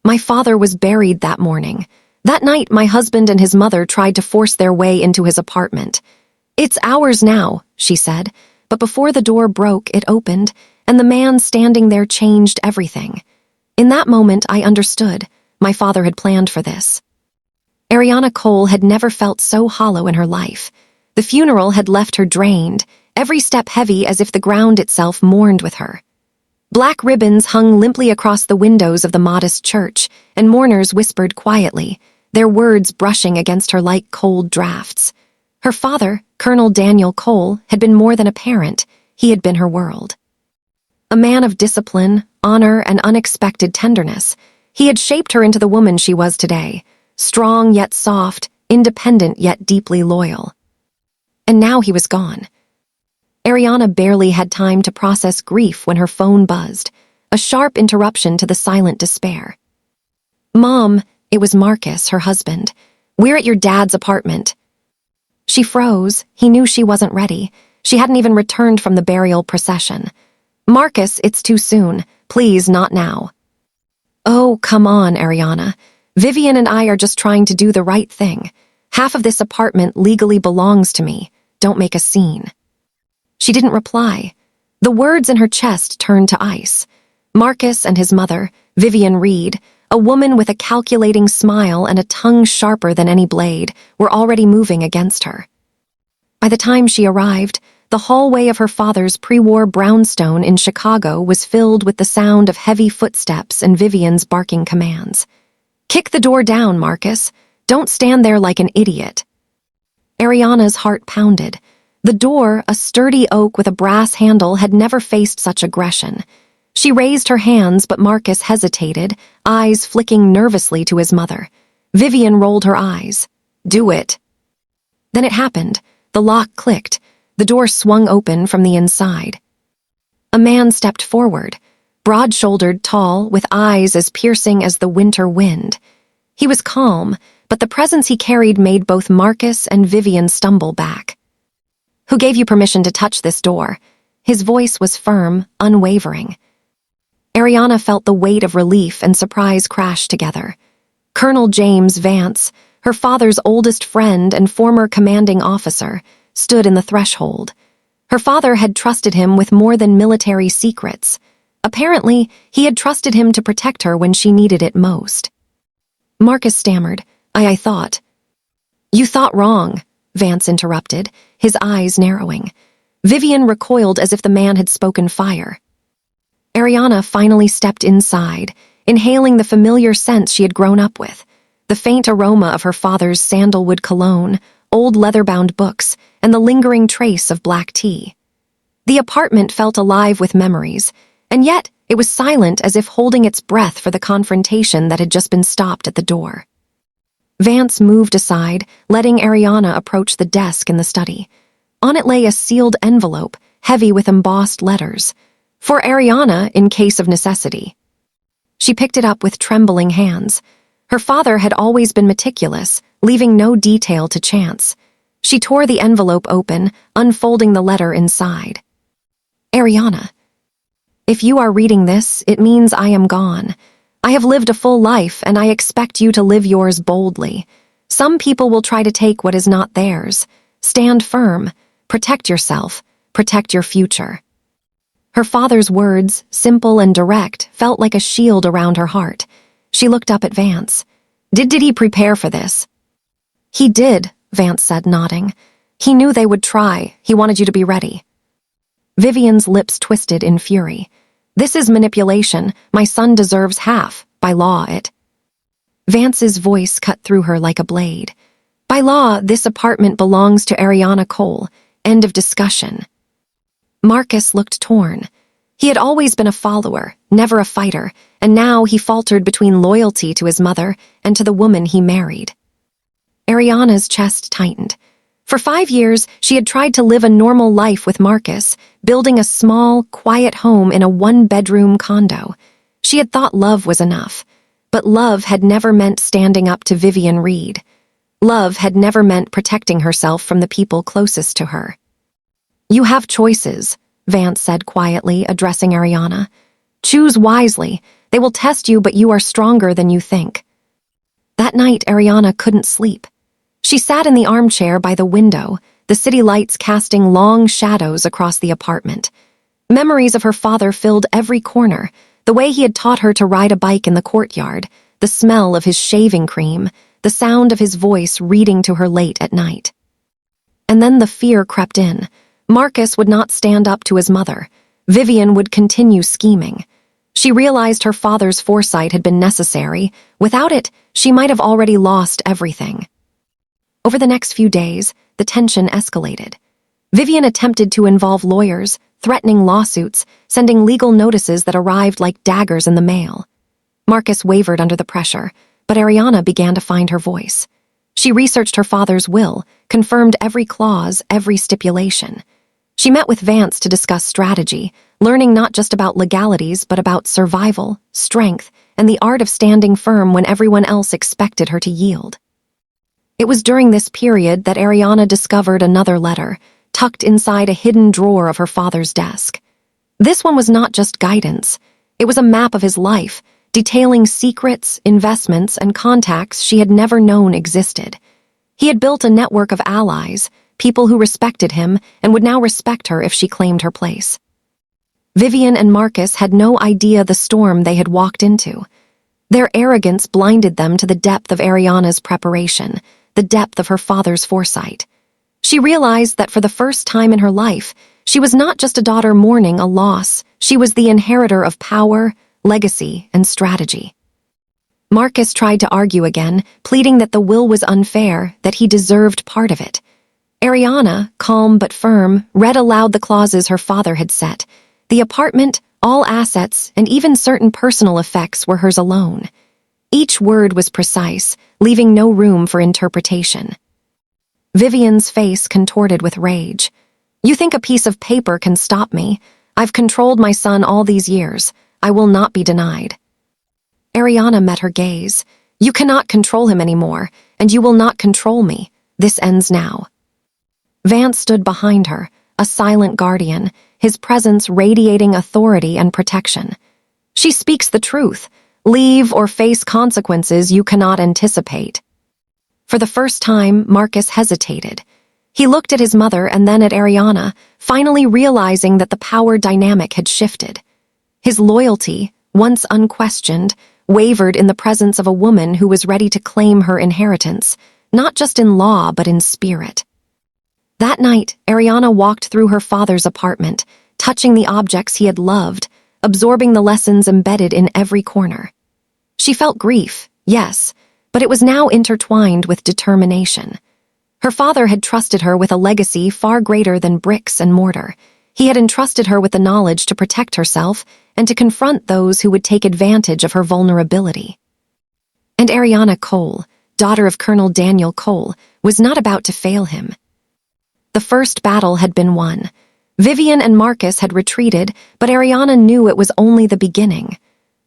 My father was buried that morning. That night, my husband and his mother tried to force their way into his apartment. "It's ours now," she said, but before the door broke, it opened, and the man standing there changed everything. In that moment, I understood. My father had planned for this. Ariana Cole had never felt so hollow in her life. The funeral had left her drained, every step heavy as if the ground itself mourned with her. Black ribbons hung limply across the windows of the modest church, and mourners whispered quietly, their words brushing against her like cold drafts. Her father, Colonel Daniel Cole, had been more than a parent. He had been her world. A man of discipline, honor, and unexpected tenderness, he had shaped her into the woman she was today, strong yet soft, independent yet deeply loyal. And now he was gone. Ariana barely had time to process grief when her phone buzzed, a sharp interruption to the silent despair. "Mom," it was Marcus, her husband. "We're at your dad's apartment." She froze. He knew she wasn't ready. She hadn't even returned from the burial procession. "Marcus, it's too soon. Please, not now." "Oh, come on, Ariana. Vivian and I are just trying to do the right thing. Half of this apartment legally belongs to me. Don't make a scene." She didn't reply. The words in her chest turned to ice. Marcus and his mother, Vivian Reed, a woman with a calculating smile and a tongue sharper than any blade, were already moving against her. By the time she arrived, the hallway of her father's pre-war brownstone in Chicago was filled with the sound of heavy footsteps and Vivian's barking commands. "Kick the door down, Marcus. Don't stand there like an idiot." Ariana's heart pounded. The door, a sturdy oak with a brass handle, had never faced such aggression. She raised her hands, but Marcus hesitated, eyes flicking nervously to his mother. Vivian rolled her eyes. "Do it." Then it happened. The lock clicked. The door swung open from the inside. A man stepped forward, broad-shouldered, tall, with eyes as piercing as the winter wind. He was calm, but the presence he carried made both Marcus and Vivian stumble back. "Who gave you permission to touch this door?" His voice was firm, unwavering. Ariana felt the weight of relief and surprise crash together. Colonel James Vance, her father's oldest friend and former commanding officer, stood in the threshold. Her father had trusted him with more than military secrets. Apparently, he had trusted him to protect her when she needed it most. Marcus stammered, I thought." "You thought wrong," Vance interrupted, his eyes narrowing. Vivian recoiled as if the man had spoken fire. Ariana finally stepped inside, inhaling the familiar scents she had grown up with, the faint aroma of her father's sandalwood cologne, old leather-bound books, and the lingering trace of black tea. The apartment felt alive with memories, and yet it was silent, as if holding its breath for the confrontation that had just been stopped at the door. Vance moved aside, letting Ariana approach the desk in the study. On it lay a sealed envelope, heavy with embossed letters. For Ariana, in case of necessity. She picked it up with trembling hands. Her father had always been meticulous, leaving no detail to chance. She tore the envelope open, unfolding the letter inside. "Ariana, if you are reading this, it means I am gone. I have lived a full life, and I expect you to live yours boldly. Some people will try to take what is not theirs. Stand firm. Protect yourself. Protect your future." Her father's words, simple and direct, felt like a shield around her heart. She looked up at Vance. Did he prepare for this?" "He did," Vance said, nodding. "He knew they would try. He wanted you to be ready." Vivian's lips twisted in fury. "This is manipulation. My son deserves half. By law, it..." Vance's voice cut through her like a blade. "By law, this apartment belongs to Ariana Cole. End of discussion." Marcus looked torn. He had always been a follower, never a fighter, and now he faltered between loyalty to his mother and to the woman he married. Ariana's chest tightened. For 5 years, she had tried to live a normal life with Marcus, building a small, quiet home in a one-bedroom condo. She had thought love was enough, but love had never meant standing up to Vivian Reed. Love had never meant protecting herself from the people closest to her. "You have choices," Vance said quietly, addressing Ariana. "Choose wisely. They will test you, but you are stronger than you think. That night, Ariana couldn't sleep. She sat in the armchair by the window, the city lights casting long shadows across the apartment. Memories of her father filled every corner, the way he had taught her to ride a bike in the courtyard, the smell of his shaving cream, the sound of his voice reading to her late at night. And then the fear crept in. Marcus would not stand up to his mother. Vivian would continue scheming. She realized her father's foresight had been necessary. Without it, she might have already lost everything. Over the next few days, the tension escalated. Vivian attempted to involve lawyers, threatening lawsuits, sending legal notices that arrived like daggers in the mail. Marcus wavered under the pressure, but Ariana began to find her voice. She researched her father's will, confirmed every clause, every stipulation. She met with Vance to discuss strategy, learning not just about legalities but about survival, strength, and the art of standing firm when everyone else expected her to yield. It was during this period that Ariana discovered another letter, tucked inside a hidden drawer of her father's desk. This one was not just guidance. It was a map of his life, detailing secrets, investments, and contacts she had never known existed. He had built a network of allies, people who respected him and would now respect her if she claimed her place. Vivian and Marcus had no idea the storm they had walked into. Their arrogance blinded them to the depth of Ariana's preparation, the depth of her father's foresight. She realized that for the first time in her life, she was not just a daughter mourning a loss, she was the inheritor of power, legacy, and strategy. Marcus tried to argue again, pleading that the will was unfair, that he deserved part of it. Ariana, calm but firm, read aloud the clauses her father had set. The apartment, all assets, and even certain personal effects were hers alone. Each word was precise, leaving no room for interpretation. Vivian's face contorted with rage. "You think a piece of paper can stop me? I've controlled my son all these years. I will not be denied." Ariana met her gaze. "You cannot control him anymore, and you will not control me. This ends now." Vance stood behind her, a silent guardian, his presence radiating authority and protection. "She speaks the truth. Leave or face consequences you cannot anticipate." For the first time, Marcus hesitated. He looked at his mother and then at Ariana, finally realizing that the power dynamic had shifted. His loyalty, once unquestioned, wavered in the presence of a woman who was ready to claim her inheritance, not just in law but in spirit. That night, Ariana walked through her father's apartment, touching the objects he had loved, absorbing the lessons embedded in every corner. She felt grief, yes, but it was now intertwined with determination. Her father had trusted her with a legacy far greater than bricks and mortar. He had entrusted her with the knowledge to protect herself and to confront those who would take advantage of her vulnerability. And Ariana Cole, daughter of Colonel Daniel Cole, was not about to fail him. The first battle had been won. Vivian and Marcus had retreated, but Ariana knew it was only the beginning.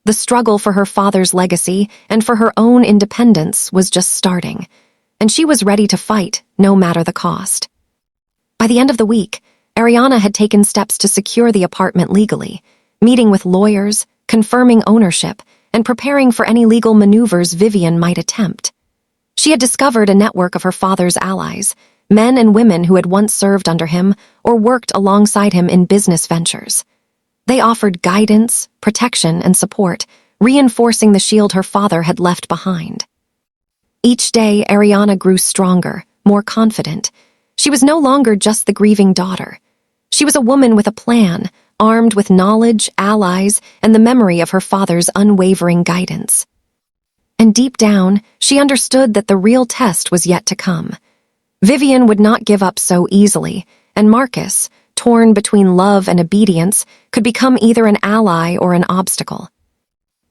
The struggle for her father's legacy and for her own independence was just starting, and she was ready to fight, no matter the cost. By the end of the week, Ariana had taken steps to secure the apartment legally, meeting with lawyers, confirming ownership, and preparing for any legal maneuvers Vivian might attempt. She had discovered a network of her father's allies, men and women who had once served under him or worked alongside him in business ventures. They offered guidance, protection, and support, reinforcing the shield her father had left behind. Each day, Ariana grew stronger, more confident. She was no longer just the grieving daughter. She was a woman with a plan, armed with knowledge, allies, and the memory of her father's unwavering guidance. And deep down, she understood that the real test was yet to come. Vivian would not give up so easily, and Marcus, torn between love and obedience, could become either an ally or an obstacle.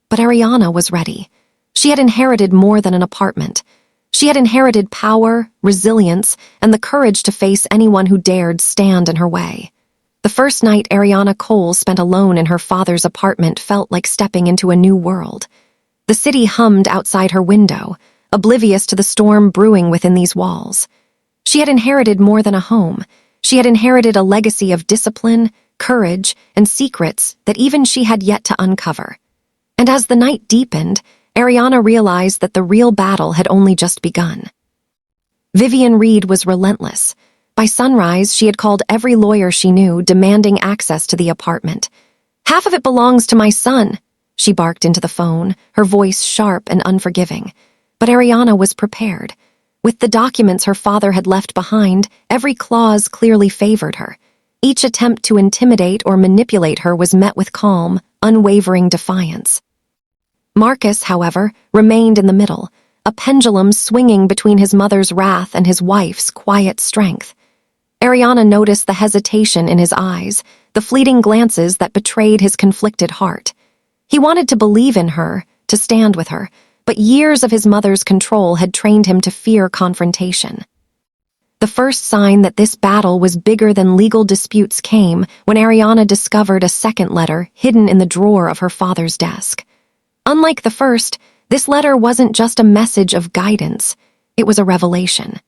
But Ariana was ready. She had inherited more than an apartment. She had inherited power, resilience, and the courage to face anyone who dared stand in her way. The first night Ariana Cole spent alone in her father's apartment felt like stepping into a new world. The city hummed outside her window, oblivious to the storm brewing within these walls. She had inherited more than a home. She had inherited a legacy of discipline, courage, and secrets that even she had yet to uncover. And as the night deepened, Ariana realized that the real battle had only just begun. Vivian Reed was relentless. By sunrise, she had called every lawyer she knew, demanding access to the apartment. "Half of it belongs to my son," she barked into the phone, her voice sharp and unforgiving. But Ariana was prepared. With the documents her father had left behind, every clause clearly favored her. Each attempt to intimidate or manipulate her was met with calm, unwavering defiance. Marcus, however, remained in the middle, a pendulum swinging between his mother's wrath and his wife's quiet strength. Ariana noticed the hesitation in his eyes, the fleeting glances that betrayed his conflicted heart. He wanted to believe in her, to stand with her, but years of his mother's control had trained him to fear confrontation. The first sign that this battle was bigger than legal disputes came when Ariana discovered a second letter hidden in the drawer of her father's desk. Unlike the first, this letter wasn't just a message of guidance, it was a revelation.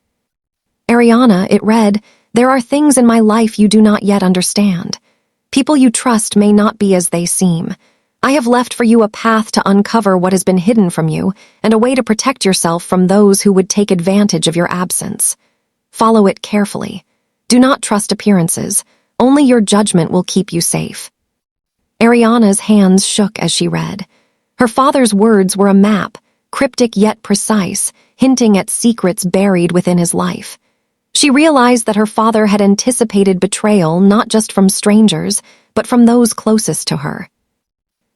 "Ariana," it read, "there are things in my life you do not yet understand. People you trust may not be as they seem. I have left for you a path to uncover what has been hidden from you and a way to protect yourself from those who would take advantage of your absence. Follow it carefully. Do not trust appearances. Only your judgment will keep you safe." Ariana's hands shook as she read. Her father's words were a map, cryptic yet precise, hinting at secrets buried within his life. She realized that her father had anticipated betrayal not just from strangers, but from those closest to her.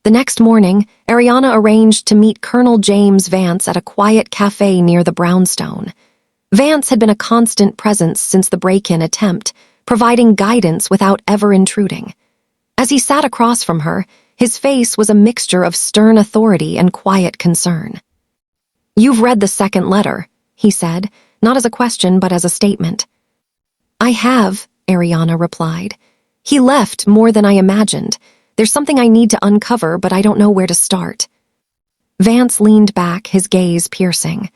The next morning, Ariana arranged to meet Colonel James Vance at a quiet cafe near the brownstone. Vance had been a constant presence since the break-in attempt, providing guidance without ever intruding. As he sat across from her, his face was a mixture of stern authority and quiet concern. "You've read the second letter," he said, not as a question but as a statement. "I have," Ariana replied. "He left more than I imagined. There's something I need to uncover, but I don't know where to start." Vance leaned back, his gaze piercing.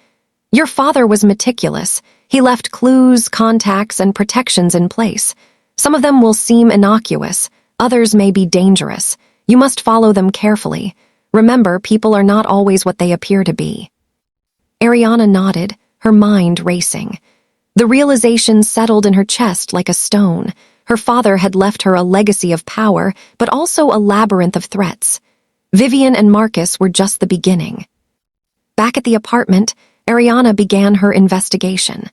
"Your father was meticulous. He left clues, contacts, and protections in place. Some of them will seem innocuous, others may be dangerous. You must follow them carefully. Remember, people are not always what they appear to be." Ariana nodded, her mind racing. The realization settled in her chest like a stone. Her father had left her a legacy of power, but also a labyrinth of threats. Vivian and Marcus were just the beginning. Back at the apartment, Ariana began her investigation.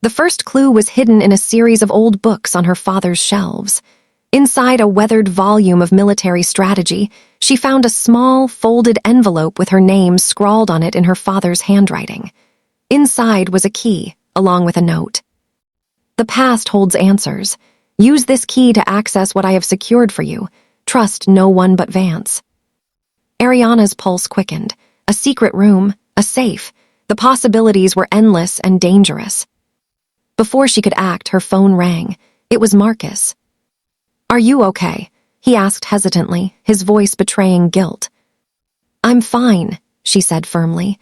The first clue was hidden in a series of old books on her father's shelves. Inside a weathered volume of military strategy, she found a small, folded envelope with her name scrawled on it in her father's handwriting. Inside was a key, along with a note. "The past holds answers. Use this key to access what I have secured for you. Trust no one but Vance." Ariana's pulse quickened. A secret room, a safe. The possibilities were endless and dangerous. Before she could act, her phone rang. It was Marcus. "Are you okay?" he asked hesitantly, his voice betraying guilt. "I'm fine," she said firmly.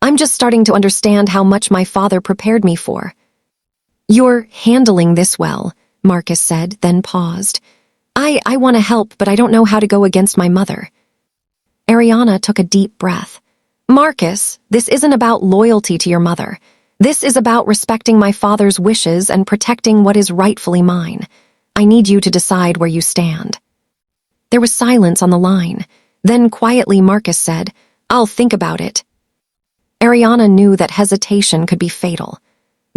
"I'm just starting to understand how much my father prepared me for." "You're handling this well," Marcus said, then paused. I want to help, but I don't know how to go against my mother." Ariana took a deep breath. "Marcus, this isn't about loyalty to your mother. This is about respecting my father's wishes and protecting what is rightfully mine. I need you to decide where you stand." There was silence on the line. Then quietly Marcus said, "I'll think about it." Ariana knew that hesitation could be fatal.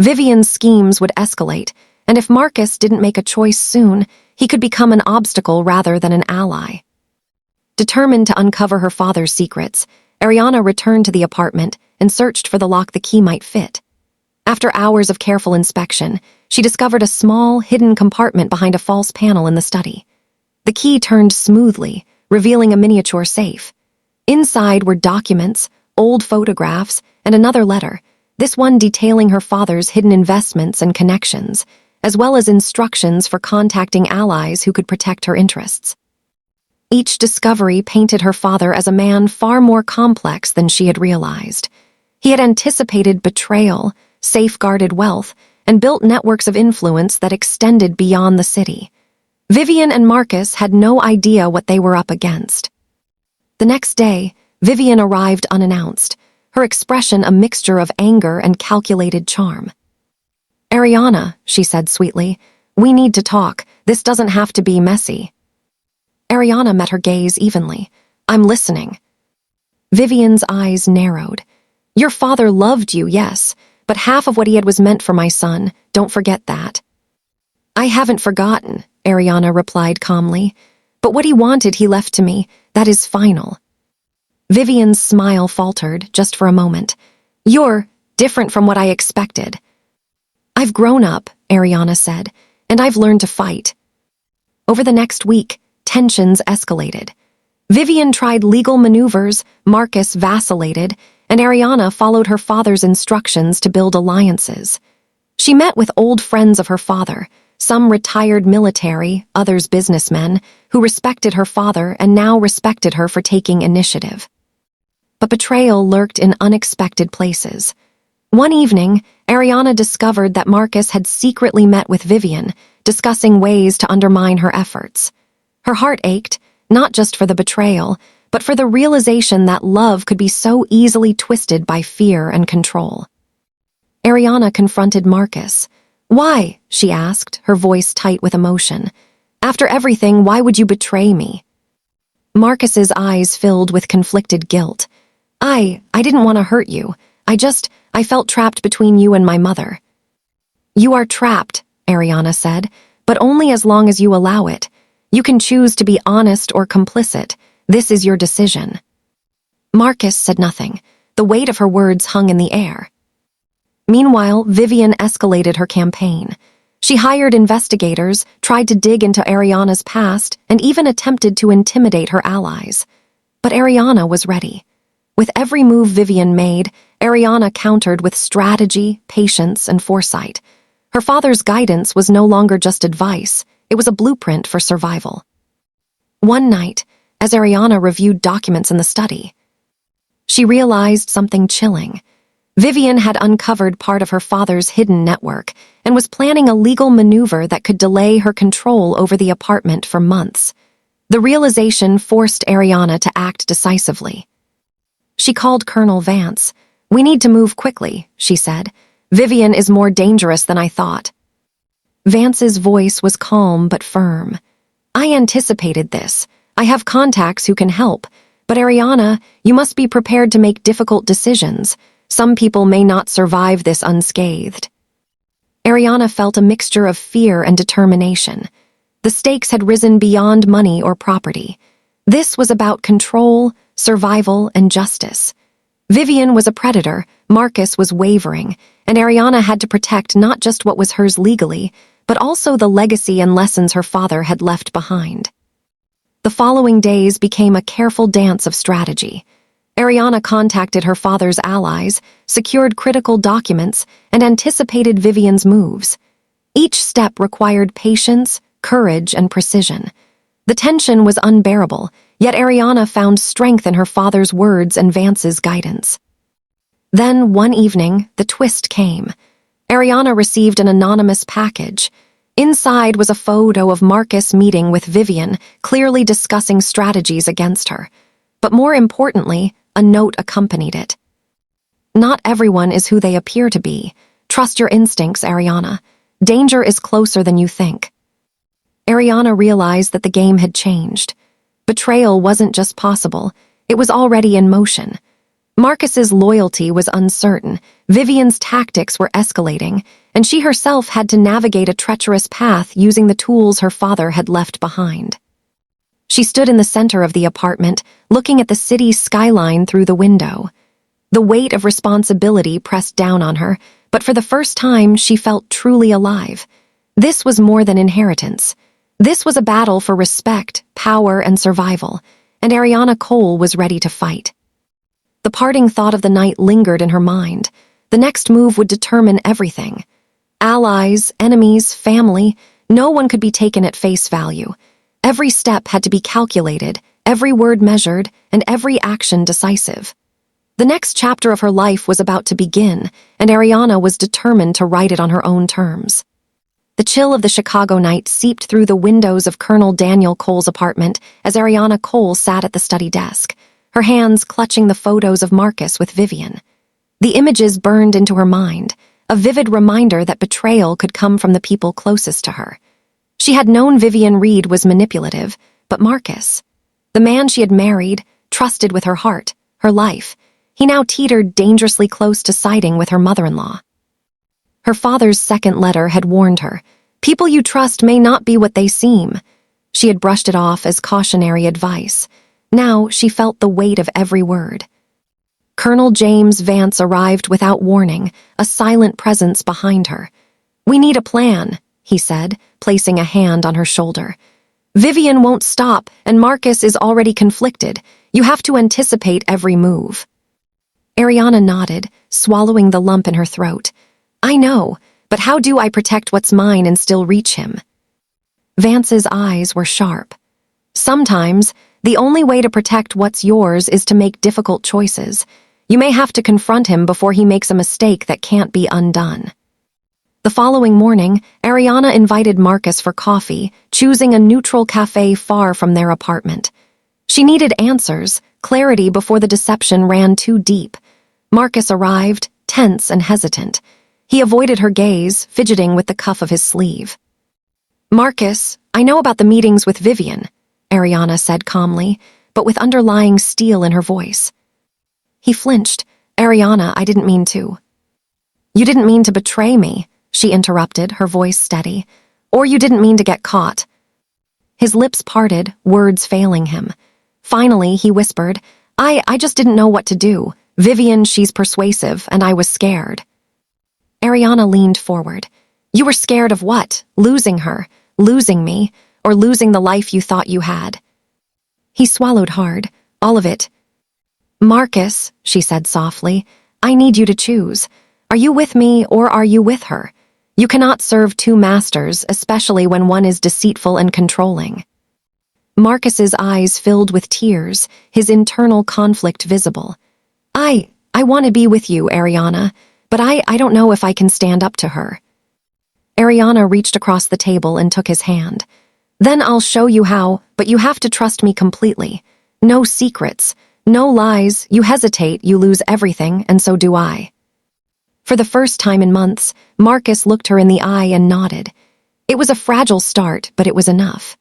Vivian's schemes would escalate, and if Marcus didn't make a choice soon, he could become an obstacle rather than an ally. Determined to uncover her father's secrets, Ariana returned to the apartment and searched for the lock the key might fit. After hours of careful inspection, she discovered a small, hidden compartment behind a false panel in the study. The key turned smoothly, revealing a miniature safe. Inside were documents, old photographs, and another letter, this one detailing her father's hidden investments and connections, as well as instructions for contacting allies who could protect her interests. Each discovery painted her father as a man far more complex than she had realized. He had anticipated betrayal, safeguarded wealth, and built networks of influence that extended beyond the city. Vivian and Marcus had no idea what they were up against. The next day, Vivian arrived unannounced, her expression a mixture of anger and calculated charm. "Ariana," she said sweetly, "we need to talk. This doesn't have to be messy." Ariana met her gaze evenly. "I'm listening." Vivian's eyes narrowed. "Your father loved you, yes, but half of what he had was meant for my son. Don't forget that." "I haven't forgotten," Ariana replied calmly. "But what he wanted he left to me. That is final." Vivian's smile faltered, just for a moment. "You're different from what I expected." "I've grown up," Ariana said, "and I've learned to fight." Over the next week, tensions escalated. Vivian tried legal maneuvers, Marcus vacillated, and Ariana followed her father's instructions to build alliances. She met with old friends of her father, some retired military, others businessmen, who respected her father and now respected her for taking initiative. But betrayal lurked in unexpected places. One evening, Ariana discovered that Marcus had secretly met with Vivian, discussing ways to undermine her efforts. Her heart ached, not just for the betrayal, but for the realization that love could be so easily twisted by fear and control. Ariana confronted Marcus. "Why?" she asked, her voice tight with emotion. "After everything, why would you betray me?" Marcus's eyes filled with conflicted guilt. I didn't want to hurt you. I felt trapped between you and my mother." "You are trapped," Ariana said, "but only as long as you allow it. You can choose to be honest or complicit. This is your decision." Marcus said nothing. The weight of her words hung in the air. Meanwhile, Vivian escalated her campaign. She hired investigators, tried to dig into Ariana's past, and even attempted to intimidate her allies. But Ariana was ready. With every move Vivian made, Ariana countered with strategy, patience, and foresight. Her father's guidance was no longer just advice, it was a blueprint for survival. One night, as Ariana reviewed documents in the study, she realized something chilling. Vivian had uncovered part of her father's hidden network and was planning a legal maneuver that could delay her control over the apartment for months. The realization forced Ariana to act decisively. She called Colonel Vance. "We need to move quickly," she said. "Vivian is more dangerous than I thought." Vance's voice was calm but firm. "I anticipated this. I have contacts who can help. But Ariana, you must be prepared to make difficult decisions. Some people may not survive this unscathed." Ariana felt a mixture of fear and determination. The stakes had risen beyond money or property. This was about control, survival, and justice. Vivian was a predator, Marcus was wavering, and Ariana had to protect not just what was hers legally, but also the legacy and lessons her father had left behind. The following days became a careful dance of strategy. Ariana contacted her father's allies, secured critical documents, and anticipated Vivian's moves. Each step required patience, courage, and precision. The tension was unbearable, yet Ariana found strength in her father's words and Vance's guidance. Then, one evening, the twist came. Ariana received an anonymous package. Inside was a photo of Marcus meeting with Vivian, clearly discussing strategies against her. But more importantly, a note accompanied it. "Not everyone is who they appear to be. Trust your instincts, Ariana. Danger is closer than you think." Ariana realized that the game had changed. Betrayal wasn't just possible, it was already in motion. Marcus's loyalty was uncertain, Vivian's tactics were escalating, and she herself had to navigate a treacherous path using the tools her father had left behind. She stood in the center of the apartment, looking at the city's skyline through the window. The weight of responsibility pressed down on her, but for the first time she felt truly alive. This was more than inheritance. This was a battle for respect, power, and survival, and Ariana Cole was ready to fight. The parting thought of the night lingered in her mind. The next move would determine everything. Allies, enemies, family, no one could be taken at face value. Every step had to be calculated, every word measured, and every action decisive. The next chapter of her life was about to begin, and Ariana was determined to write it on her own terms. The chill of the Chicago night seeped through the windows of Colonel Daniel Cole's apartment as Ariana Cole sat at the study desk. her hands clutching the photos of Marcus with Vivian. The images burned into her mind, a vivid reminder that betrayal could come from the people closest to her. She had known Vivian Reed was manipulative, but Marcus, the man she had married, trusted with her heart, her life, he now teetered dangerously close to siding with her mother-in-law. Her father's second letter had warned her, "People you trust may not be what they seem." She had brushed it off as cautionary advice. Now she felt the weight of every word. Colonel James Vance arrived without warning, a silent presence behind her. "We need a plan," he said, placing a hand on her shoulder. "Vivian won't stop, and Marcus is already conflicted. You have to anticipate every move." Ariana nodded, swallowing the lump in her throat. "I know, but how do I protect what's mine and still reach him?" Vance's eyes were sharp. "Sometimes, the only way to protect what's yours is to make difficult choices. You may have to confront him before he makes a mistake that can't be undone." The following morning, Ariana invited Marcus for coffee, choosing a neutral cafe far from their apartment. She needed answers, clarity before the deception ran too deep. Marcus arrived, tense and hesitant. He avoided her gaze, fidgeting with the cuff of his sleeve. "Marcus, I know about the meetings with Vivian," Ariana said calmly, but with underlying steel in her voice. He flinched. "Ariana, I didn't mean to." "You didn't mean to betray me," she interrupted, her voice steady. "Or you didn't mean to get caught." His lips parted, words failing him. Finally, he whispered, I just didn't know what to do. Vivian, she's persuasive, and I was scared." Ariana leaned forward. "You were scared of what? Losing her, losing me, or losing the life you thought you had?" He swallowed hard. "All of it." "Marcus," she said softly, "I need you to choose. Are you with me or are you with her? You cannot serve two masters, especially when one is deceitful and controlling." Marcus's eyes filled with tears, his internal conflict visible. I want to be with you, Ariana, but I don't know if I can stand up to her." Ariana reached across the table and took his hand. "Then I'll show you how, but you have to trust me completely. No secrets, no lies. You hesitate, you lose everything, and so do I." For the first time in months, Marcus looked her in the eye and nodded. It was a fragile start, but it was enough.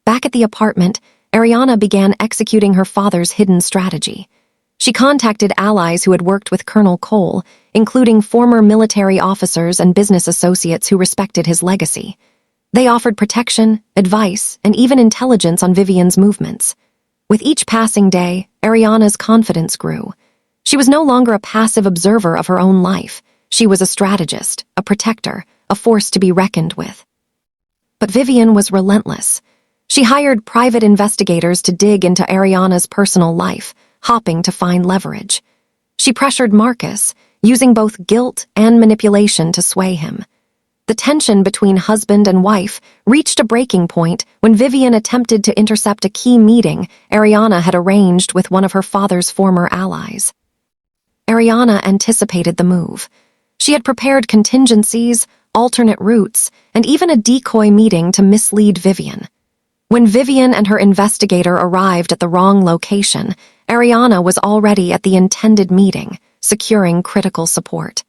Back at the apartment, Ariana began executing her father's hidden strategy. She contacted allies who had worked with Colonel Cole, including former military officers and business associates who respected his legacy. They offered protection, advice, and even intelligence on Vivian's movements. With each passing day, Ariana's confidence grew. She was no longer a passive observer of her own life. She was a strategist, a protector, a force to be reckoned with. But Vivian was relentless. She hired private investigators to dig into Ariana's personal life, hopping to find leverage. She pressured Marcus, using both guilt and manipulation to sway him. The tension between husband and wife reached a breaking point when Vivian attempted to intercept a key meeting Ariana had arranged with one of her father's former allies. Ariana anticipated the move. She had prepared contingencies, alternate routes, and even a decoy meeting to mislead Vivian. When Vivian and her investigator arrived at the wrong location, Ariana was already at the intended meeting, securing critical support.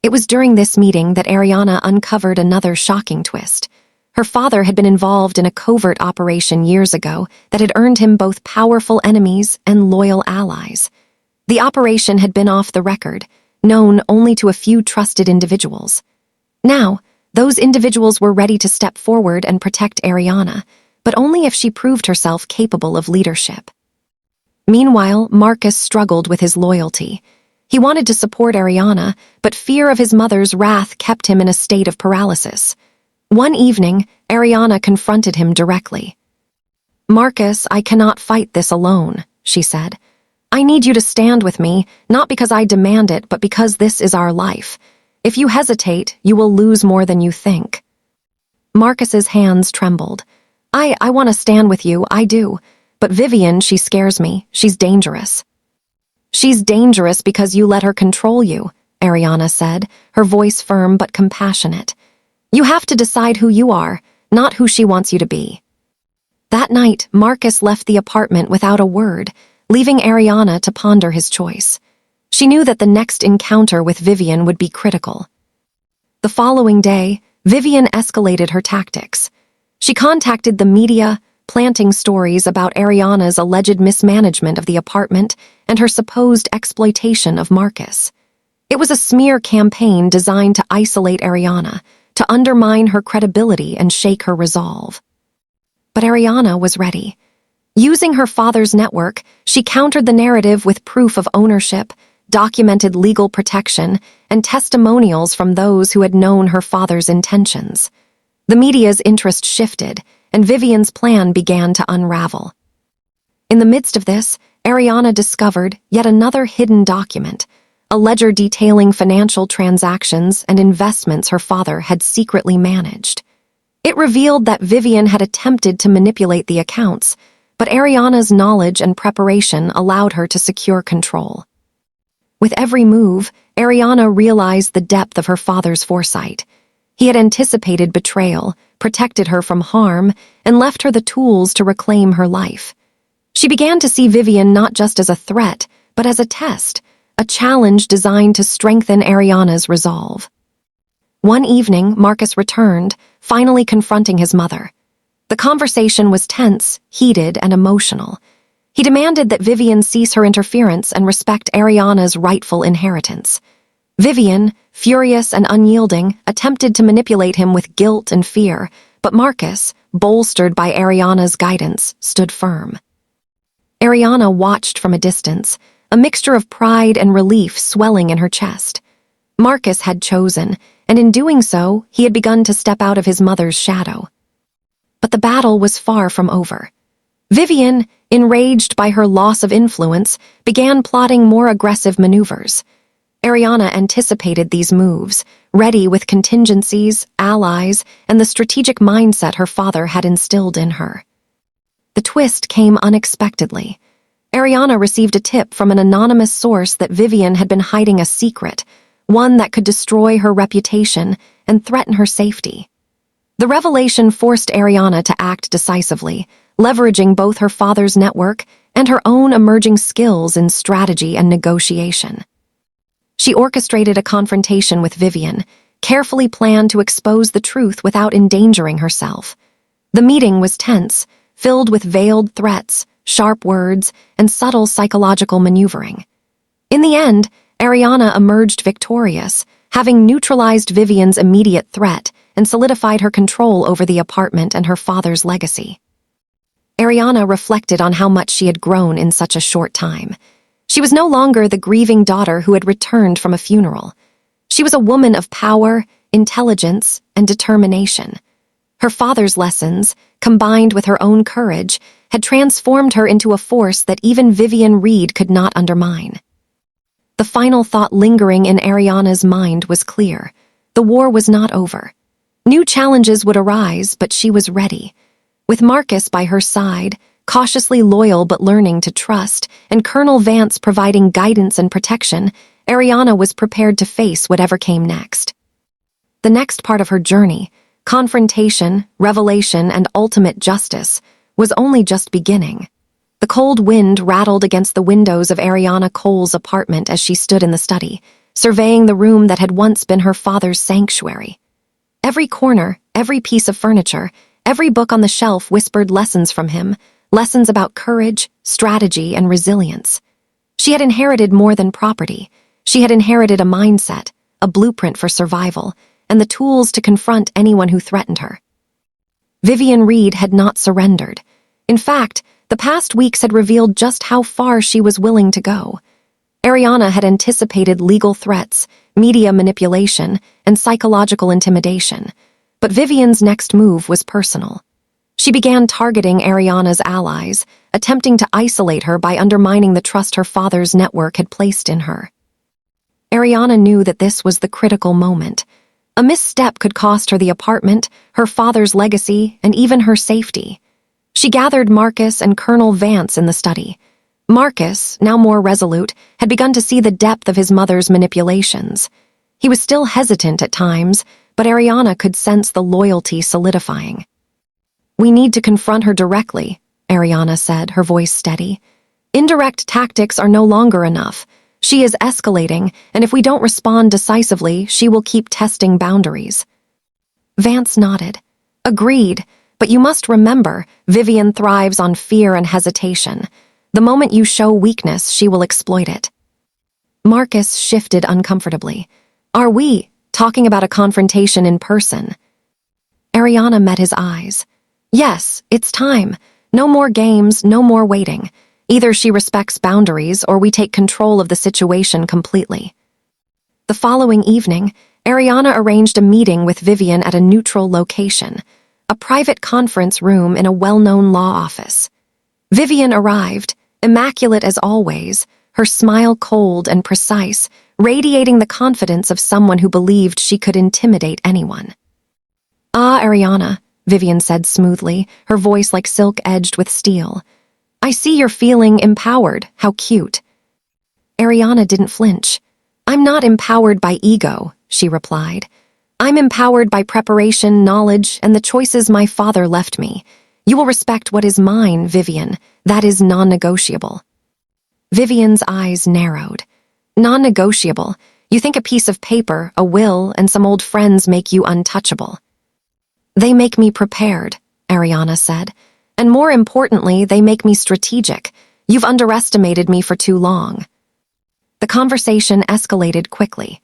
It was during this meeting that Ariana uncovered another shocking twist. Her father had been involved in a covert operation years ago that had earned him both powerful enemies and loyal allies. The operation had been off the record, known only to a few trusted individuals. Now, those individuals were ready to step forward and protect Ariana, but only if she proved herself capable of leadership. Meanwhile, Marcus struggled with his loyalty. He wanted to support Ariana, but fear of his mother's wrath kept him in a state of paralysis. One evening, Ariana confronted him directly. "Marcus, I cannot fight this alone," she said. "I need you to stand with me, not because I demand it, but because this is our life. If you hesitate, you will lose more than you think." Marcus's hands trembled. I want to stand with you, I do. But Vivian, she scares me. She's dangerous." "She's dangerous because you let her control you," Ariana said, her voice firm but compassionate. "You have to decide who you are, not who she wants you to be." That night, Marcus left the apartment without a word, leaving Ariana to ponder his choice. She knew that the next encounter with Vivian would be critical. The following day, Vivian escalated her tactics. She contacted the media, planting stories about Ariana's alleged mismanagement of the apartment and her supposed exploitation of Marcus. It was a smear campaign designed to isolate Ariana, to undermine her credibility and shake her resolve. But Ariana was ready. Using her father's network, she countered the narrative with proof of ownership, documented legal protection, and testimonials from those who had known her father's intentions. The media's interest shifted, and Vivian's plan began to unravel. In the midst of this, Ariana discovered yet another hidden document, a ledger detailing financial transactions and investments her father had secretly managed. It revealed that Vivian had attempted to manipulate the accounts, but Ariana's knowledge and preparation allowed her to secure control. With every move, Ariana realized the depth of her father's foresight. He had anticipated betrayal, protected her from harm, and left her the tools to reclaim her life. She began to see Vivian not just as a threat, but as a test, a challenge designed to strengthen Ariana's resolve. One evening, Marcus returned, finally confronting his mother. The conversation was tense, heated, and emotional. He demanded that Vivian cease her interference and respect Ariana's rightful inheritance. Vivian, furious and unyielding, attempted to manipulate him with guilt and fear, but Marcus, bolstered by Ariana's guidance, stood firm. Ariana watched from a distance, a mixture of pride and relief swelling in her chest. Marcus had chosen, and in doing so, he had begun to step out of his mother's shadow. But the battle was far from over. Vivian, enraged by her loss of influence, began plotting more aggressive maneuvers. Ariana anticipated these moves, ready with contingencies, allies, and the strategic mindset her father had instilled in her. The twist came unexpectedly. Ariana received a tip from an anonymous source that Vivian had been hiding a secret, one that could destroy her reputation and threaten her safety. The revelation forced Ariana to act decisively, leveraging both her father's network and her own emerging skills in strategy and negotiation. She orchestrated a confrontation with Vivian, carefully planned to expose the truth without endangering herself. The meeting was tense, filled with veiled threats, sharp words, and subtle psychological maneuvering. In the end, Ariana emerged victorious, having neutralized Vivian's immediate threat and solidified her control over the apartment and her father's legacy. Ariana reflected on how much she had grown in such a short time. She was no longer the grieving daughter who had returned from a funeral. She was a woman of power, intelligence, and determination. Her father's lessons, combined with her own courage, had transformed her into a force that even Vivian Reed could not undermine. The final thought lingering in Ariana's mind was clear. The war was not over. New challenges would arise, but she was ready. With Marcus by her side, cautiously loyal but learning to trust, and Colonel Vance providing guidance and protection, Ariana was prepared to face whatever came next. The next part of her journey, confrontation, revelation, and ultimate justice, was only just beginning. The cold wind rattled against the windows of Ariana Cole's apartment as she stood in the study, surveying the room that had once been her father's sanctuary. Every corner, every piece of furniture, every book on the shelf whispered lessons from him, lessons about courage, strategy, and resilience. She had inherited more than property. She had inherited a mindset, a blueprint for survival, and the tools to confront anyone who threatened her. Vivian Reed had not surrendered. In fact, the past weeks had revealed just how far she was willing to go. Ariana had anticipated legal threats, media manipulation, and psychological intimidation, but Vivian's next move was personal. She began targeting Ariana's allies, attempting to isolate her by undermining the trust her father's network had placed in her. Ariana knew that this was the critical moment. A misstep could cost her the apartment, her father's legacy, and even her safety. She gathered Marcus and Colonel Vance in the study. Marcus, now more resolute, had begun to see the depth of his mother's manipulations. He was still hesitant at times, but Ariana could sense the loyalty solidifying. "We need to confront her directly," Ariana said, her voice steady. Indirect tactics are no longer enough. She is escalating, and if we don't respond decisively, she will keep testing boundaries. Vance nodded. Agreed, but you must remember, Vivian thrives on fear and hesitation. The moment you show weakness, she will exploit it. Marcus shifted uncomfortably. Are we talking about a confrontation in person? Ariana met his eyes. Yes, it's time. No more games, no more waiting. Either she respects boundaries or we take control of the situation completely. The following evening, Ariana arranged a meeting with Vivian at a neutral location, a private conference room in a well-known law office. Vivian arrived, immaculate as always, her smile cold and precise, radiating the confidence of someone who believed she could intimidate anyone. Ah, Ariana, Vivian said smoothly, her voice like silk edged with steel. I see you're feeling empowered. How cute. Ariana didn't flinch. I'm not empowered by ego, she replied. I'm empowered by preparation, knowledge, and the choices my father left me. You will respect what is mine, Vivian. That is non-negotiable. Vivian's eyes narrowed. Non-negotiable. You think a piece of paper, a will, and some old friends make you untouchable. They make me prepared, Ariana said. And more importantly, they make me strategic. You've underestimated me for too long. The conversation escalated quickly.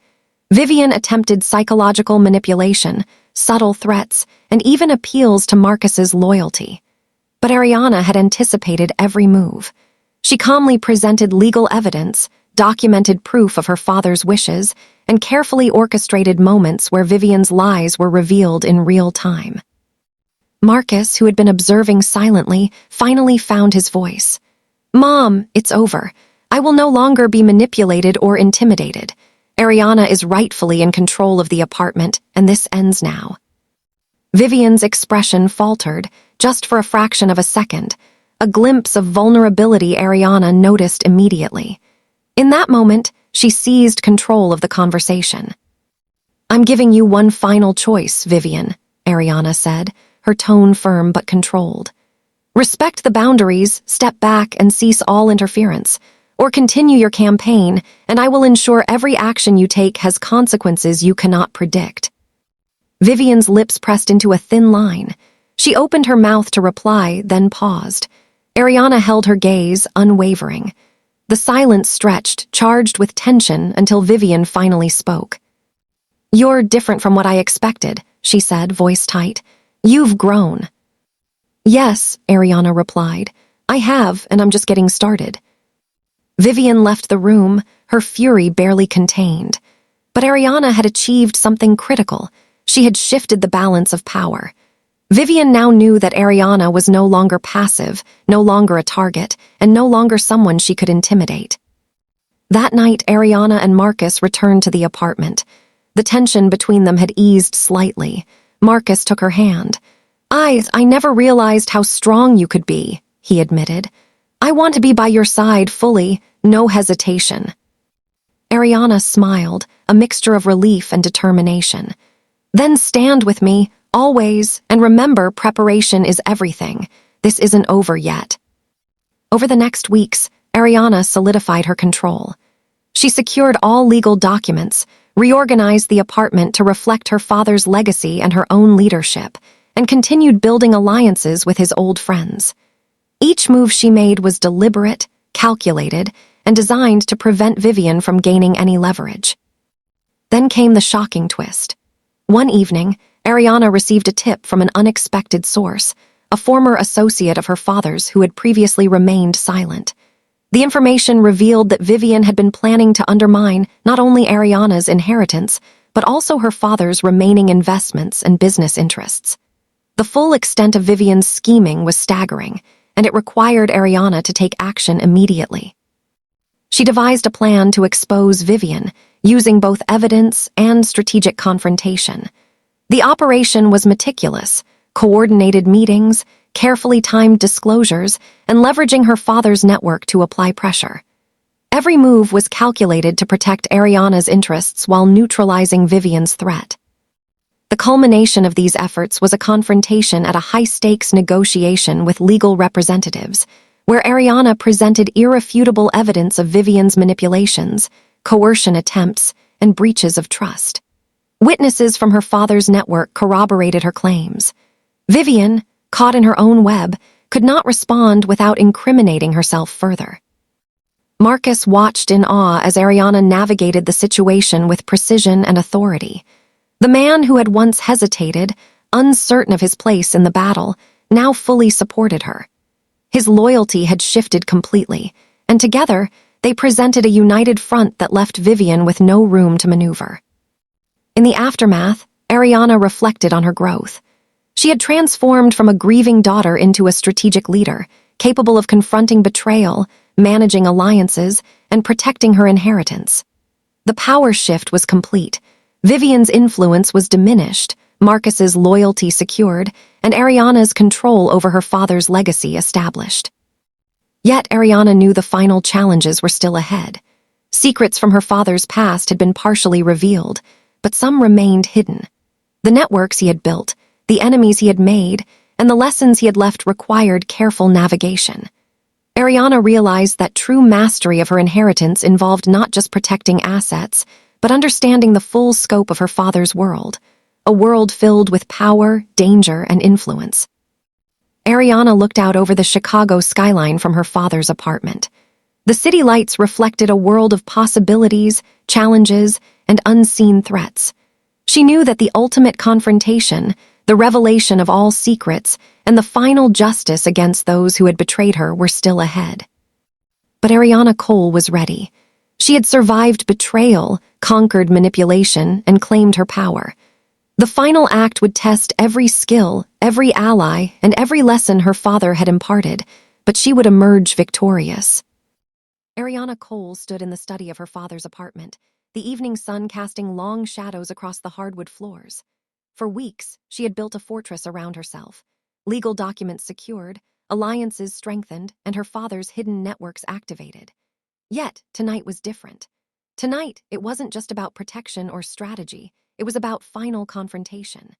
Vivian attempted psychological manipulation, subtle threats, and even appeals to Marcus's loyalty. But Ariana had anticipated every move. She calmly presented legal evidence, documented proof of her father's wishes, and carefully orchestrated moments where Vivian's lies were revealed in real time. Marcus, who had been observing silently, finally found his voice. Mom, it's over. I will no longer be manipulated or intimidated. Ariana is rightfully in control of the apartment, and this ends now. Vivian's expression faltered, just for a fraction of a second, a glimpse of vulnerability Ariana noticed immediately. In that moment, she seized control of the conversation. I'm giving you one final choice, Vivian, Ariana said, her tone firm but controlled. Respect the boundaries, step back, and cease all interference. Or continue your campaign, and I will ensure every action you take has consequences you cannot predict. Vivian's lips pressed into a thin line. She opened her mouth to reply, then paused. Ariana held her gaze, unwavering. The silence stretched, charged with tension, until Vivian finally spoke. You're different from what I expected, she said, voice tight. You've grown. Yes, Ariana replied. I have, and I'm just getting started. Vivian left the room, her fury barely contained. But Ariana had achieved something critical. She had shifted the balance of power. Vivian now knew that Ariana was no longer passive, no longer a target, and no longer someone she could intimidate. That night, Ariana and Marcus returned to the apartment. The tension between them had eased slightly. Marcus took her hand. I never realized how strong you could be, he admitted. I want to be by your side fully, no hesitation. Ariana smiled, a mixture of relief and determination. Then stand with me, always, and remember preparation is everything. This isn't over yet. Over the next weeks, Ariana solidified her control. She secured all legal documents, reorganized the apartment to reflect her father's legacy and her own leadership, and continued building alliances with his old friends. Each move she made was deliberate, calculated, and designed to prevent Vivian from gaining any leverage. Then came the shocking twist. One evening, Ariana received a tip from an unexpected source, a former associate of her father's who had previously remained silent. The information revealed that Vivian had been planning to undermine not only Ariana's inheritance, but also her father's remaining investments and business interests. The full extent of Vivian's scheming was staggering, and it required Ariana to take action immediately. She devised a plan to expose Vivian, using both evidence and strategic confrontation. The operation was meticulous, coordinated meetings, carefully timed disclosures, and leveraging her father's network to apply pressure. Every move was calculated to protect Ariana's interests while neutralizing Vivian's threat. The culmination of these efforts was a confrontation at a high-stakes negotiation with legal representatives, where Ariana presented irrefutable evidence of Vivian's manipulations, coercion attempts, and breaches of trust. Witnesses from her father's network corroborated her claims. Vivian, caught in her own web, could not respond without incriminating herself further. Marcus watched in awe as Ariana navigated the situation with precision and authority. The man who had once hesitated, uncertain of his place in the battle, now fully supported her. His loyalty had shifted completely, and together they presented a united front that left Vivian with no room to maneuver. In the aftermath, Ariana reflected on her growth. She had transformed from a grieving daughter into a strategic leader, capable of confronting betrayal, managing alliances, and protecting her inheritance. The power shift was complete. Vivian's influence was diminished, Marcus's loyalty secured, and Ariana's control over her father's legacy established. Yet Ariana knew the final challenges were still ahead. Secrets from her father's past had been partially revealed, but some remained hidden. The networks he had built, the enemies he had made, and the lessons he had left required careful navigation. Ariana realized that true mastery of her inheritance involved not just protecting assets, but understanding the full scope of her father's world, a world filled with power, danger, and influence. Ariana looked out over the Chicago skyline from her father's apartment. The city lights reflected a world of possibilities, challenges, and unseen threats. She knew that the ultimate confrontation, the revelation of all secrets, and the final justice against those who had betrayed her were still ahead. But Ariana Cole was ready. She had survived betrayal, conquered manipulation, and claimed her power. The final act would test every skill, every ally, and every lesson her father had imparted, but she would emerge victorious. Ariana Cole stood in the study of her father's apartment, the evening sun casting long shadows across the hardwood floors. For weeks, she had built a fortress around herself. Legal documents secured, alliances strengthened, and her father's hidden networks activated. Yet, tonight was different. Tonight, it wasn't just about protection or strategy, it was about final confrontation.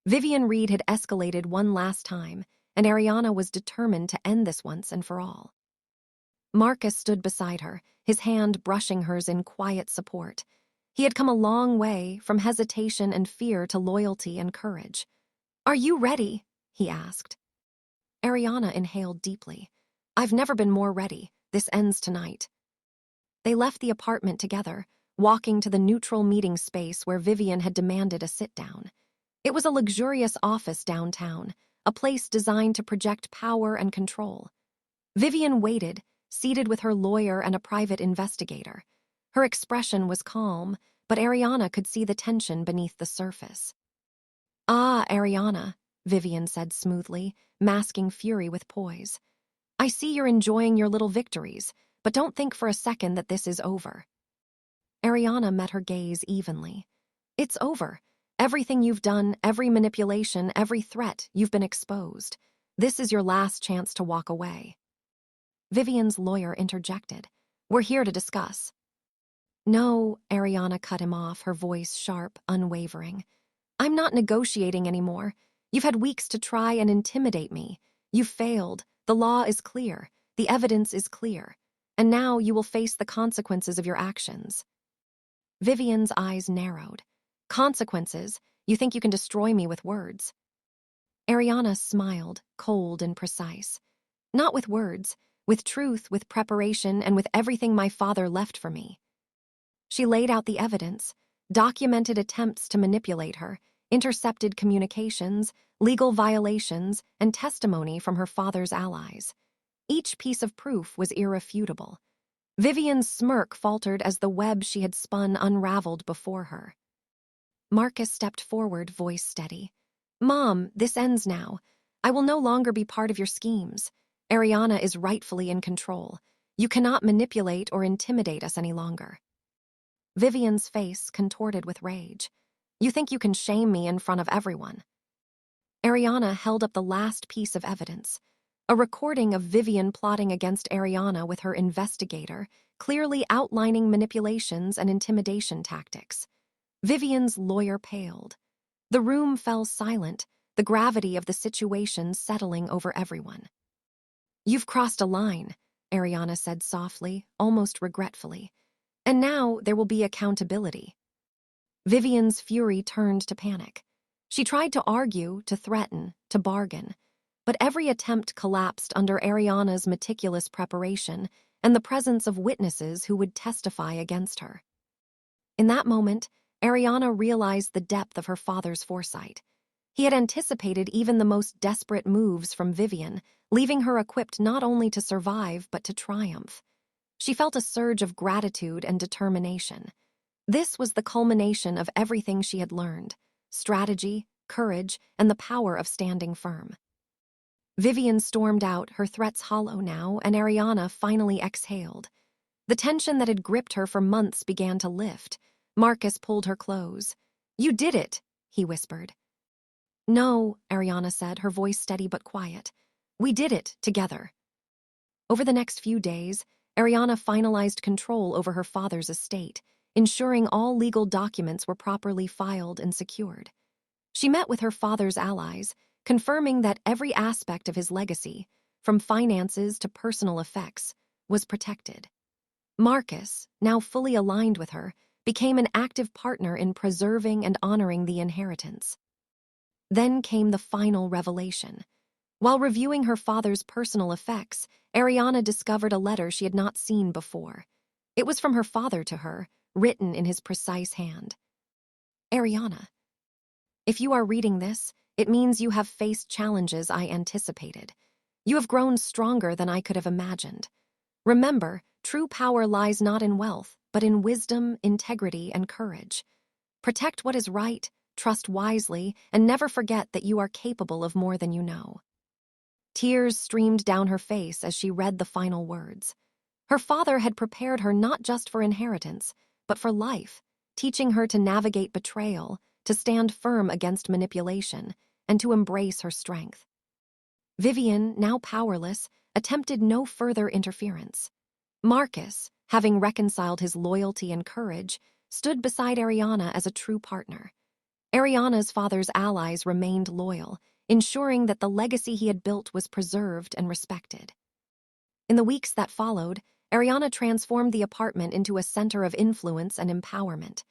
Vivian Reed had escalated one last time, and Ariana was determined to end this once and for all. Marcus stood beside her, his hand brushing hers in quiet support. He had come a long way, from hesitation and fear to loyalty and courage. "Are you ready?" he asked. Ariana inhaled deeply. "I've never been more ready. This ends tonight." They left the apartment together, walking to the neutral meeting space where Vivian had demanded a sit-down. It was a luxurious office downtown, a place designed to project power and control. Vivian waited, seated with her lawyer and a private investigator. Her expression was calm, but Ariana could see the tension beneath the surface. "Ah, Ariana," Vivian said smoothly, masking fury with poise. "I see you're enjoying your little victories, but don't think for a second that this is over." Ariana met her gaze evenly. "It's over. Everything you've done, every manipulation, every threat, you've been exposed. This is your last chance to walk away." Vivian's lawyer interjected. "We're here to discuss." "No," Ariana cut him off, her voice sharp, unwavering. "I'm not negotiating anymore. You've had weeks to try and intimidate me. You've failed. The law is clear. The evidence is clear. And now you will face the consequences of your actions." Vivian's eyes narrowed. "Consequences? You think you can destroy me with words?" Ariana smiled, cold and precise. "Not with words. With truth, with preparation, and with everything my father left for me." She laid out the evidence, documented attempts to manipulate her, intercepted communications, legal violations, and testimony from her father's allies. Each piece of proof was irrefutable. Vivian's smirk faltered as the web she had spun unraveled before her. Marcus stepped forward, voice steady. "Mom, this ends now. I will no longer be part of your schemes. Ariana is rightfully in control. You cannot manipulate or intimidate us any longer." Vivian's face contorted with rage. "You think you can shame me in front of everyone?" Ariana held up the last piece of evidence, a recording of Vivian plotting against Ariana with her investigator, clearly outlining manipulations and intimidation tactics. Vivian's lawyer paled. The room fell silent, the gravity of the situation settling over everyone. "You've crossed a line," Ariana said softly, almost regretfully. "And now there will be accountability." Vivian's fury turned to panic. She tried to argue, to threaten, to bargain, but every attempt collapsed under Ariana's meticulous preparation and the presence of witnesses who would testify against her. In that moment, Ariana realized the depth of her father's foresight. He had anticipated even the most desperate moves from Vivian, leaving her equipped not only to survive but to triumph. She felt a surge of gratitude and determination. This was the culmination of everything she had learned: strategy, courage, and the power of standing firm. Vivian stormed out, her threats hollow now, and Ariana finally exhaled. The tension that had gripped her for months began to lift. Marcus pulled her close. "You did it," he whispered. "No," Ariana said, her voice steady but quiet. "We did it together." Over the next few days, Ariana finalized control over her father's estate, ensuring all legal documents were properly filed and secured. She met with her father's allies, confirming that every aspect of his legacy, from finances to personal effects, was protected. Marcus, now fully aligned with her, became an active partner in preserving and honoring the inheritance. Then came the final revelation. While reviewing her father's personal effects, Ariana discovered a letter she had not seen before. It was from her father to her, written in his precise hand. "Ariana, if you are reading this, it means you have faced challenges I anticipated. You have grown stronger than I could have imagined. Remember, true power lies not in wealth, but in wisdom, integrity, and courage. Protect what is right, trust wisely, and never forget that you are capable of more than you know." Tears streamed down her face as she read the final words. Her father had prepared her not just for inheritance, but for life, teaching her to navigate betrayal, to stand firm against manipulation, and to embrace her strength. Vivian, now powerless, attempted no further interference. Marcus, having reconciled his loyalty and courage, stood beside Ariana as a true partner. Ariana's father's allies remained loyal, ensuring that the legacy he had built was preserved and respected. In the weeks that followed, Ariana transformed the apartment into a center of influence and empowerment.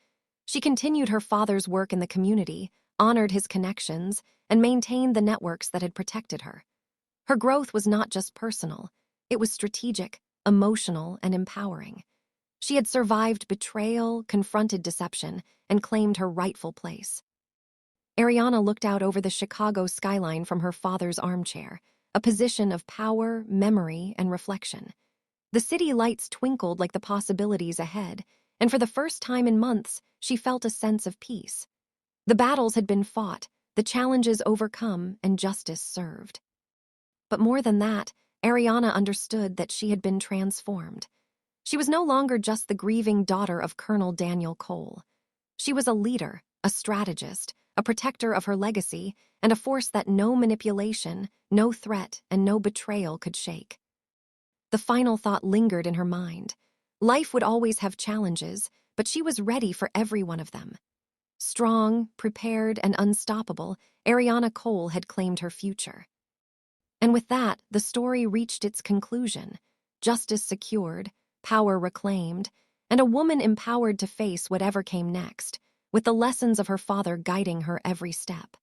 She continued her father's work in the community, honored his connections, and maintained the networks that had protected her. Her growth was not just personal, it was strategic, emotional, and empowering. She had survived betrayal, confronted deception, and claimed her rightful place. Ariana looked out over the Chicago skyline from her father's armchair, a position of power, memory, and reflection. The city lights twinkled like the possibilities ahead, and for the first time in months, she felt a sense of peace. The battles had been fought, the challenges overcome, and justice served. But more than that, Ariana understood that she had been transformed. She was no longer just the grieving daughter of Colonel Daniel Cole. She was a leader, a strategist, a protector of her legacy, and a force that no manipulation, no threat, and no betrayal could shake. The final thought lingered in her mind. Life would always have challenges, but she was ready for every one of them. Strong, prepared, and unstoppable, Ariana Cole had claimed her future. And with that, the story reached its conclusion. Justice secured, power reclaimed, and a woman empowered to face whatever came next, with the lessons of her father guiding her every step.